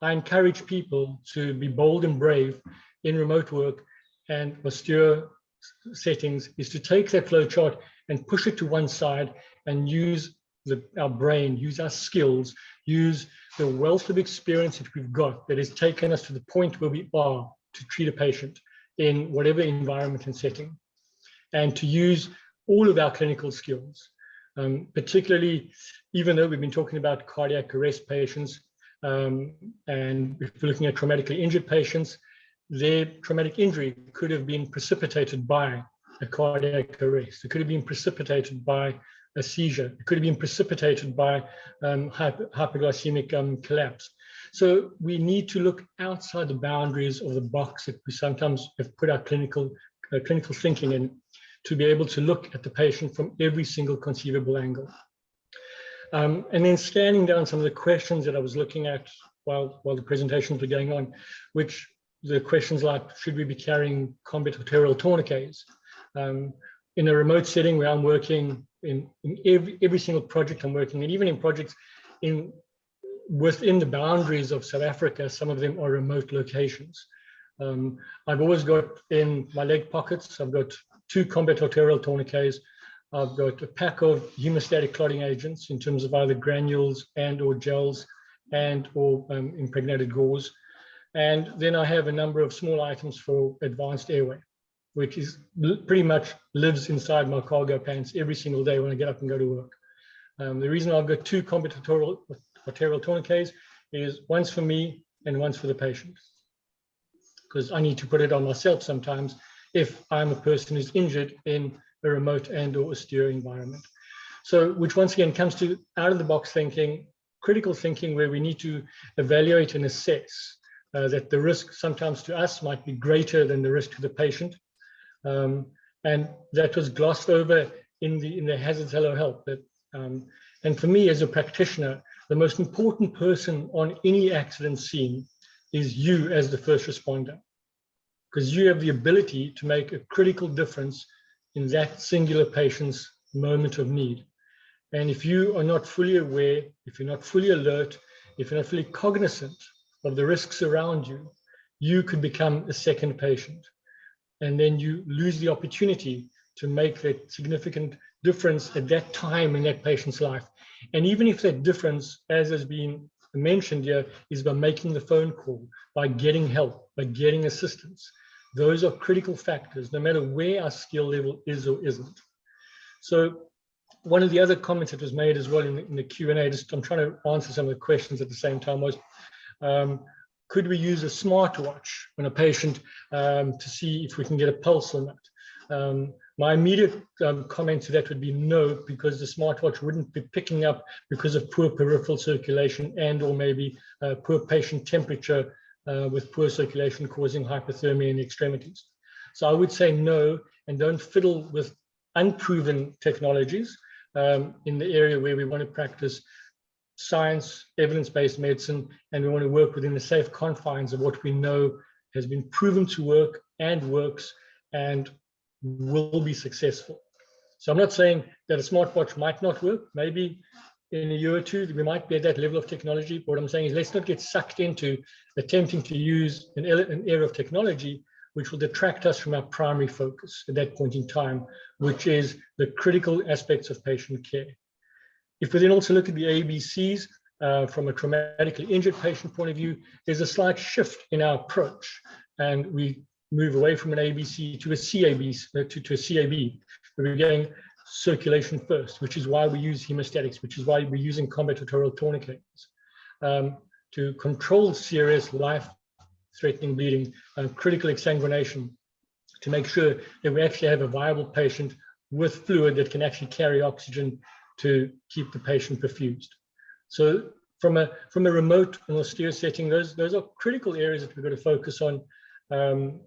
I encourage people to be bold and brave in remote work and austere settings, is to take that flow chart and push it to one side and use our brain, use our skills, use the wealth of experience that we've got that has taken us to the point where we are to treat a patient in whatever environment and setting, and to use all of our clinical skills, particularly, even though we've been talking about cardiac arrest patients, and if we're looking at traumatically injured patients, their traumatic injury could have been precipitated by a cardiac arrest. It could have been precipitated by a seizure. It could have been precipitated by hypoglycemic collapse. So we need to look outside the boundaries of the box that we sometimes have put our clinical thinking in, to be able to look at the patient from every single conceivable angle. And then scanning down some of the questions that I was looking at while the presentations were going on, which the questions like, should we be carrying combat arterial tourniquets? In a remote setting where I'm working, in every single project I'm working, and even in projects within the boundaries of South Africa, some of them are remote locations. I've always got in my leg pockets, I've got 2 combat arterial tourniquets. I've got a pack of hemostatic clotting agents in terms of either granules and or gels and or impregnated gauze. And then I have a number of small items for advanced airway, which is pretty much lives inside my cargo pants every single day when I get up and go to work. The reason I've got 2 combat arterial tourniquets is one's for me and one's for the patient, because I need to put it on myself sometimes if I'm a person who's injured in a remote and or austere environment. So, which once again comes to out of the box thinking, critical thinking, where we need to evaluate and assess that the risk sometimes to us might be greater than the risk to the patient. And that was glossed over in the hazards hello help. And for me as a practitioner, the most important person on any accident scene is you as the first responder, because you have the ability to make a critical difference in that singular patient's moment of need. And if you are not fully aware, if you're not fully alert, if you're not fully cognizant of the risks around you, you could become a second patient. And then you lose the opportunity to make that significant difference at that time in that patient's life. And even if that difference, as has been mentioned here, is by making the phone call, by getting help, by getting assistance, those are critical factors, no matter where our skill level is or isn't. So one of the other comments that was made as well in the Q&A, just I'm trying to answer some of the questions at the same time, was could we use a smartwatch on a patient to see if we can get a pulse or not? My immediate comment to that would be no, because the smartwatch wouldn't be picking up because of poor peripheral circulation and or maybe poor patient temperature with poor circulation causing hypothermia in the extremities. So I would say no, and don't fiddle with unproven technologies in the area where we want to practice science, evidence-based medicine, and we want to work within the safe confines of what we know has been proven to work and works and will be successful. So I'm not saying that a smartwatch might not work. Maybe in a year or two, we might be at that level of technology. But what I'm saying is let's not get sucked into attempting to use an area of technology which will detract us from our primary focus at that point in time, which is the critical aspects of patient care. If we then also look at the ABCs, from a traumatically injured patient point of view, there's a slight shift in our approach, and we move away from an ABC to a CAB, to a CAB. We're going circulation first, which is why we use hemostatics, which is why we're using combinatorial tourniquets to control serious life-threatening bleeding, critical exsanguination, to make sure that we actually have a viable patient with fluid that can actually carry oxygen to keep the patient perfused. So from a remote and austere setting, those are critical areas that we've got to focus on,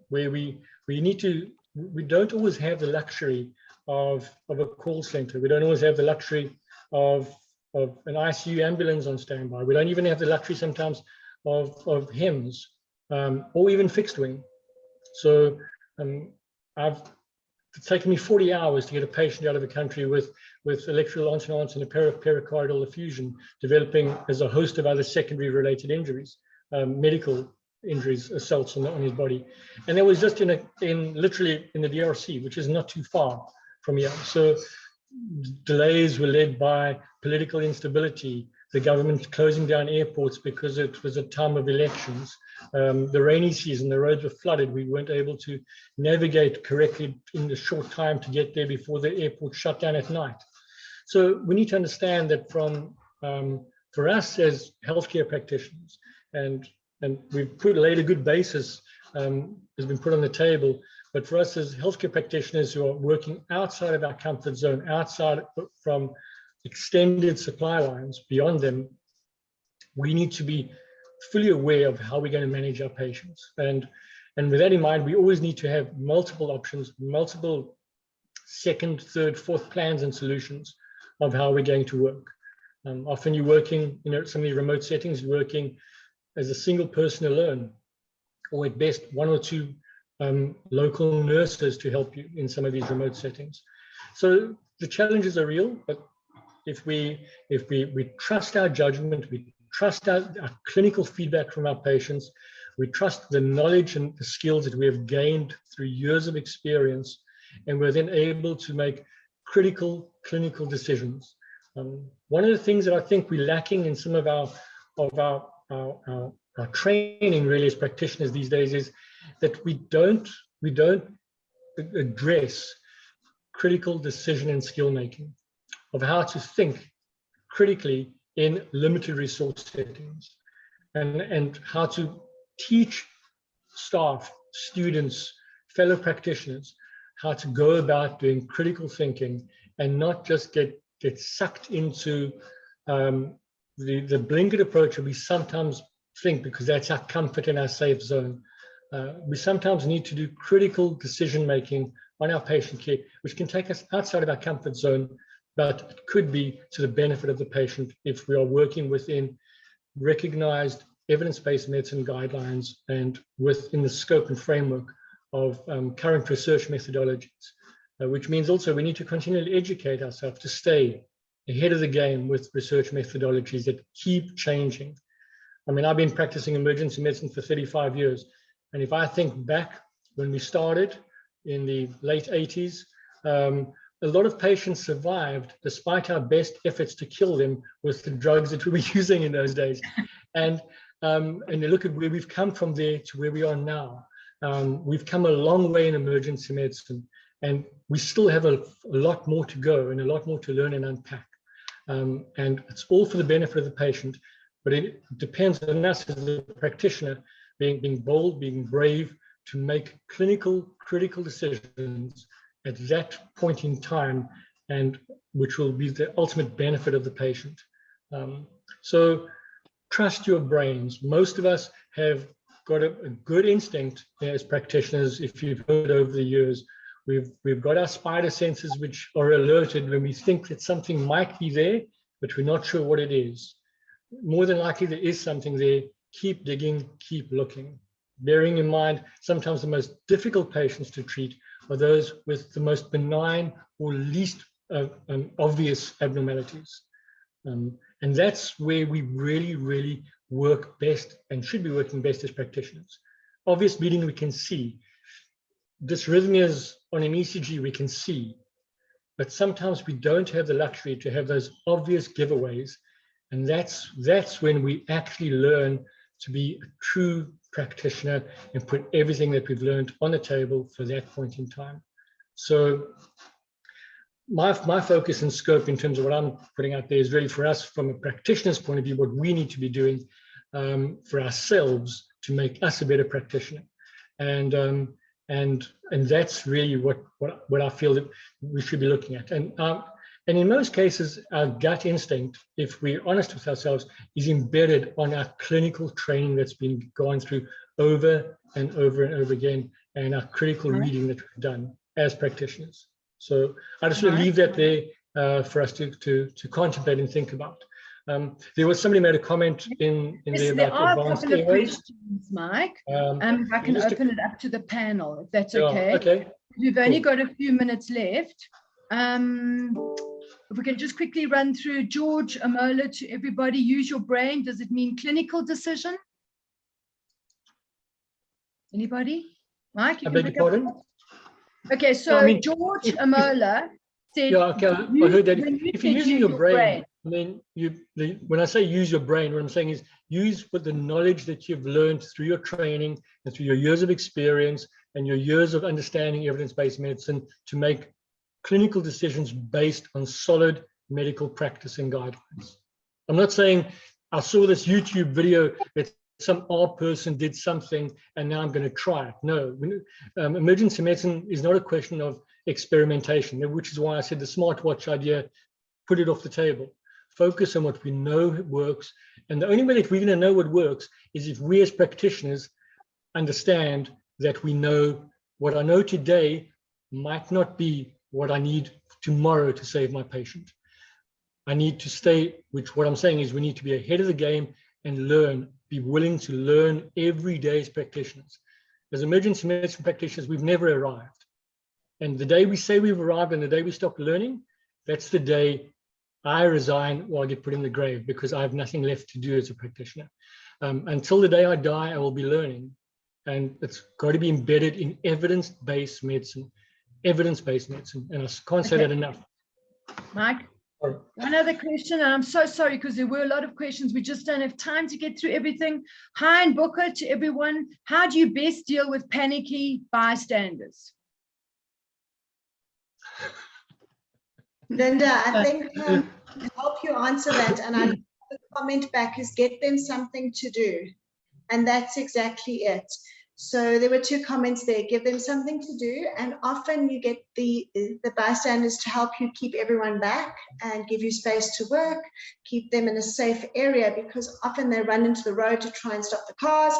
where we don't always have the luxury of a call center. We don't always have the luxury of an ICU ambulance on standby. We don't even have the luxury sometimes of HEMS or even fixed wing. So it's taken me 40 hours to get a patient out of the country with electrical entrance and a pericardial effusion, developing as a host of other secondary related injuries, medical injuries, assaults on his body. And that was just literally in the DRC, which is not too far from here. So delays were led by political instability, the government closing down airports because it was a time of elections, the rainy season, the roads were flooded. We weren't able to navigate correctly in the short time to get there before the airport shut down at night. So we need to understand that for us as healthcare practitioners, and we've laid a good basis, has been put on the table, but for us as healthcare practitioners who are working outside of our comfort zone, outside from extended supply lines, beyond them, we need to be fully aware of how we're going to manage our patients. And with that in mind, we always need to have multiple options, multiple second, third, fourth plans and solutions of how we're going to work. Often you're working, some of these remote settings, you're working as a single person alone, or at best one or two local nurses to help you in some of these remote settings. So the challenges are real, but if we trust our judgment, we trust our clinical feedback from our patients, we trust the knowledge and the skills that we have gained through years of experience, and we're then able to make critical clinical decisions. One of the things that I think we're lacking in some of our training really as practitioners these days is that we don't address critical decision and skill making of how to think critically in limited resource settings, and how to teach staff, students, fellow practitioners how to go about doing critical thinking and not just get sucked into the blanket approach that we sometimes think, because that's our comfort and our safe zone. We sometimes need to do critical decision making on our patient care, which can take us outside of our comfort zone, but it could be to the benefit of the patient if we are working within recognized evidence-based medicine guidelines and within the scope and framework of current research methodologies, which means also we need to continually educate ourselves to stay ahead of the game with research methodologies that keep changing. I mean, I've been practicing emergency medicine for 35 years. And if I think back when we started in the late 80s, a lot of patients survived despite our best efforts to kill them with the drugs that we were using in those days. And you look at where we've come from there to where we are now. We've come a long way in emergency medicine, and we still have a lot more to go and a lot more to learn and unpack. And it's all for the benefit of the patient, but it depends on us as a practitioner being bold, being brave to make clinical critical decisions at that point in time, and which will be the ultimate benefit of the patient. So trust your brains. Most of us have got a good instinct as practitioners. If you've heard over the years, we've got our spider senses which are alerted when we think that something might be there, but we're not sure what it is. More than likely there is something there. Keep digging, keep looking. Bearing in mind, sometimes the most difficult patients to treat are those with the most benign or least obvious abnormalities. And that's where we really, really work best and should be working best as practitioners. Obvious bleeding we can see. Dysrhythmias on an ECG we can see. But sometimes we don't have the luxury to have those obvious giveaways. And that's when we actually learn to be a true practitioner and put everything that we've learned on the table for that point in time. So my focus and scope in terms of what I'm putting out there is really for us from a practitioner's point of view, what we need to be doing for ourselves to make us a better practitioner. And that's really what I feel that we should be looking at. And in most cases, our gut instinct, if we're honest with ourselves, is embedded on our clinical training that's been gone through over and over and over again, and our critical reading that we've done as practitioners. So I just want to leave that there for us to contemplate and think about. There was somebody made a comment in there about advanced airways. Questions, Mike. If I can open it up to the panel, if that's okay. Yeah, okay. We've only got a few minutes left. If we can just quickly run through George Amola to everybody, use your brain. Does it mean clinical decision? Anybody? Mike, you I can beg your pick up. pardon? Okay, so I mean, George Amola said, yeah, okay, I heard that. If you're using your brain, brain, I mean, when I say use your brain, what I'm saying is use with the knowledge that you've learned through your training and through your years of experience and your years of understanding evidence-based medicine to make clinical decisions based on solid medical practice and guidelines. I'm not saying I saw this YouTube video that some odd person did something and now I'm going to try it. No, emergency medicine is not a question of experimentation, which is why I said the smartwatch idea, put it off the table. Focus on what we know works. And the only way that we're going to know what works is if we as practitioners understand that we know what I know today might not be what I need tomorrow to save my patient. I need to stay, which what I'm saying is we need to be ahead of the game and learn, be willing to learn every day as practitioners. As emergency medicine practitioners, we've never arrived. And the day we say we've arrived and the day we stop learning, that's the day I resign or I get put in the grave because I have nothing left to do as a practitioner. Until the day I die, I will be learning. And it's got to be embedded in evidence-based medicine. Evidence-based medicine, and I can't say that enough. Mike, one other question, and I'm so sorry because there were a lot of questions. We just don't have time to get through everything. Hi and Booker to everyone. How do you best deal with panicky bystanders? Linda, I think to help you answer that, and I the comment back is get them something to do, and that's exactly it. So there were two comments there, give them something to do, and often you get the bystanders to help you keep everyone back and give you space to work, keep them in a safe area, because often they run into the road to try and stop the cars.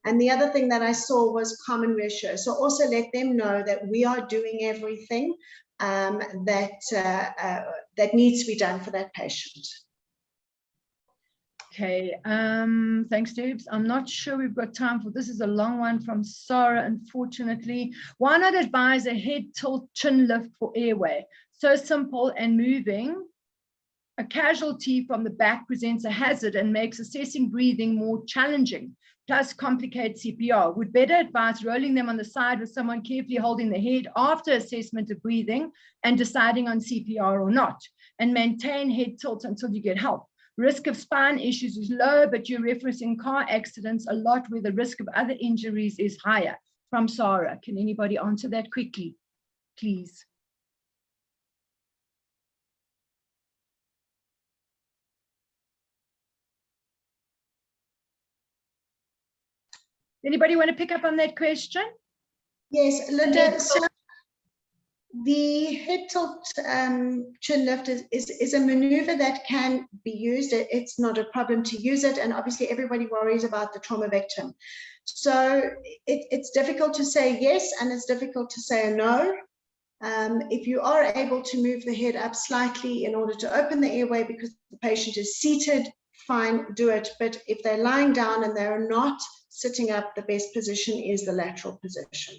And the other thing that I saw was common reassure. So also let them know that we are doing everything that needs to be done for that patient. Okay, thanks, Debs. I'm not sure we've got time for this. Is a long one from Sarah, unfortunately. Why not advise a head tilt chin lift for airway? So simple and moving. A casualty from the back presents a hazard and makes assessing breathing more challenging, plus complicates CPR. Would better advise rolling them on the side with someone carefully holding the head after assessment of breathing and deciding on CPR or not, and maintain head tilt until you get help. Risk of spine issues is low, but you're referencing car accidents a lot where the risk of other injuries is higher. From Sarah, can anybody answer that quickly, please? Anybody want to pick up on that question? Yes, Linda, so the head tilt chin lift is a maneuver that can be used. It's not a problem to use it, and obviously everybody worries about the trauma victim. So it's difficult to say yes, and it's difficult to say no. If you are able to move the head up slightly in order to open the airway because the patient is seated, fine, do it. But if they're lying down and they're not sitting up, the best position is the lateral position.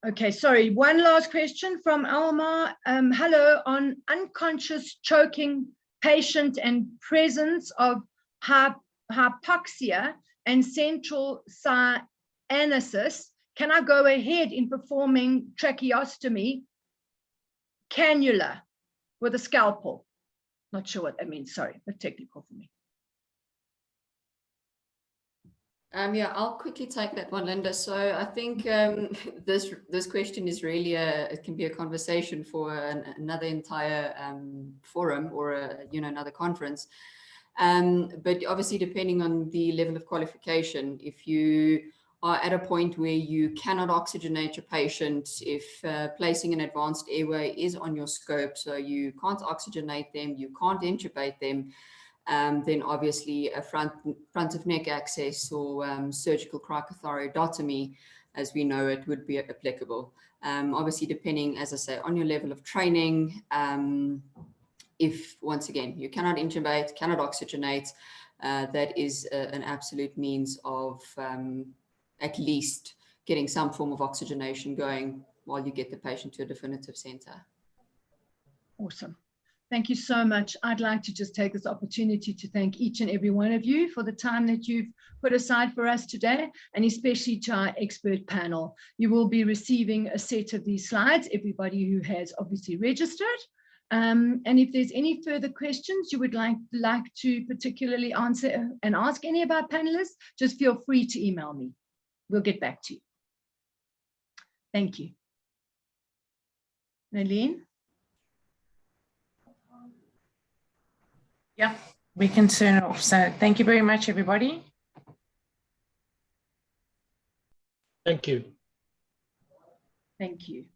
Okay, sorry. One last question from Alma. Hello, on unconscious choking patient and presence of hypoxia and central cyanosis, can I go ahead in performing tracheostomy cannula with a scalpel? Not sure what that means, sorry, but technical for me. Yeah, I'll quickly take that one, Linda. So I think this question is really it can be a conversation for another entire forum or another conference. But obviously, depending on the level of qualification, if you are at a point where you cannot oxygenate your patient, if placing an advanced airway is on your scope, so you can't oxygenate them, you can't intubate them, then obviously a front of neck access or surgical cricothyroidotomy, as we know it, would be applicable. Obviously, depending, as I say, on your level of training, if once again you cannot intubate, cannot oxygenate, that is an absolute means of at least getting some form of oxygenation going while you get the patient to a definitive center. Awesome. Thank you so much. I'd like to just take this opportunity to thank each and every one of you for the time that you've put aside for us today, and especially to our expert panel. You will be receiving a set of these slides, everybody who has obviously registered. And if there's any further questions you would like to particularly answer and ask any of our panelists, just feel free to email me. We'll get back to you. Thank you. Nalene? Yeah, we can turn off. So thank you very much, everybody. Thank you. Thank you.